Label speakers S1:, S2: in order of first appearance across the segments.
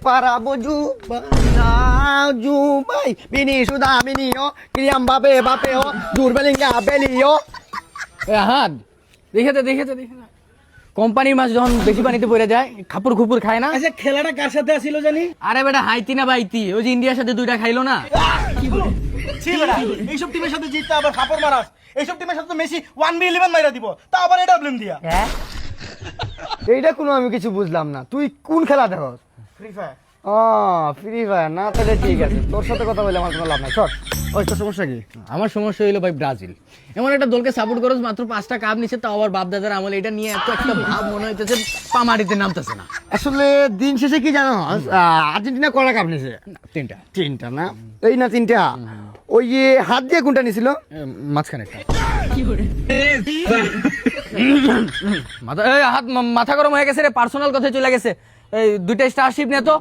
S1: para Jubai now Jubai Bini sudah bini yo Kylian Mbappe yo Jude Bellingham Belio
S2: হাত দেখে কোম্পানির মাছ যখন বেশি পানিতে পড়ে যায় খাপুর খুপুর খায় না।
S3: আচ্ছা খেলাটা কার সাথে ছিল জানি?
S2: আরে বেটা হাইতি না বাইতি, ওই যে ইন্ডিয়ার সাথে 2টা খাইলো না।
S3: ছি বেটা, এইসব টিমের সাথে জিততে আবার ফাপড় মারাস। এইসব টিমের সাথে তো মেসি 1v11 মাইরা দিব, তা আবার এটা ব্লেম দিয়া।
S1: এইটা কোনো আমি কিছু বুঝলাম না, তুই কোন খেলা দেখস?
S3: Free Fire.
S1: ও ফ্রি ফায়ার না, তাহলে ঠিক আছে, তোর সাথে কথা বলে আমার কোনো লাভ নাই। সর, ওই তোর সমস্যা কি?
S2: আমার সমস্যা হইলো ভাই ব্রাজিল এমন একটা দলকে সাপোর্ট করছ, মাত্র 5টা কাপ নিচ্ছে, তাও আবার বাপ দাদার আমলে এটা নিয়ে এত একটা ভাব মনে হইতেছে পা মাটিতে নামতেছে না।
S1: আসলে দিন শেষে কি জানো, আর্জেন্টিনা কয়টা কাপ নিছে?
S2: 3টা
S1: না? এই না 3টা? ওই যে হাত দিয়ে কোনটা নিছিল?
S2: মাঝখানে একটা মাথা গরম হয়ে গেছে রে, পার্সোনাল কথায় চলে গেছে। এই 2টা স্টারশিপ নে তো।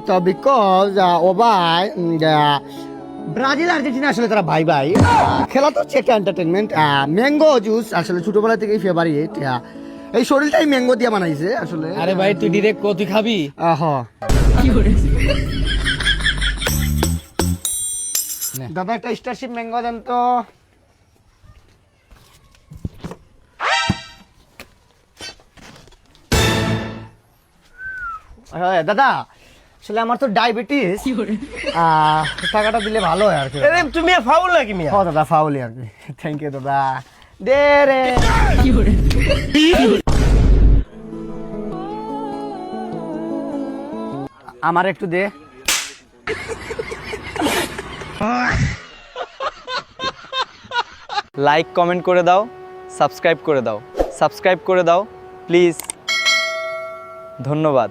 S1: তো বিকজ ও ভাই ব্রাজিল আর্জেন্টিনা আসলে তারা ভাই ভাই, খেলা তো হচ্ছে একটা এন্টারটেনমেন্ট। ম্যাঙ্গো জুস আসলে ছোটবেলা থেকেই ফেভারিট, এই শরীরটাই ম্যাঙ্গো দিয়ে বানাইছে আসলে।
S2: আরে ভাই তুই ডিরেক্ট তুই খাবি?
S1: দাদা একটা স্টারশিপ ম্যাঙ্গো দেন তো। দাদা আসলে আমার তো ডায়াবেটিস, টাকাটা দিলে ভালো হয় আর কি।
S3: তুমি ফাউল নাকি মিয়া?
S1: হ্যাঁ দাদা ফাউলি আর কি। থ্যাংক ইউ দাদা। দে রে আমার একটু দে।
S4: লাইক কমেন্ট করে দাও, সাবস্ক্রাইব করে দাও প্লিজ, ধন্যবাদ।